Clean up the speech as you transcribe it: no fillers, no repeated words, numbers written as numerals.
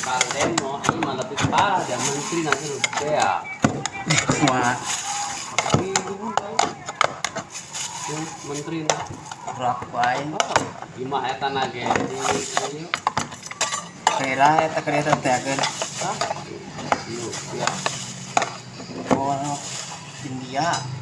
Kalem mo ini malapit pa dan menteri nanti ya. Wah, Tapi yung menteri na. berapa ini? Lima eta na di Kira eta kereta teakeun. Hah? Ya. Oh, India.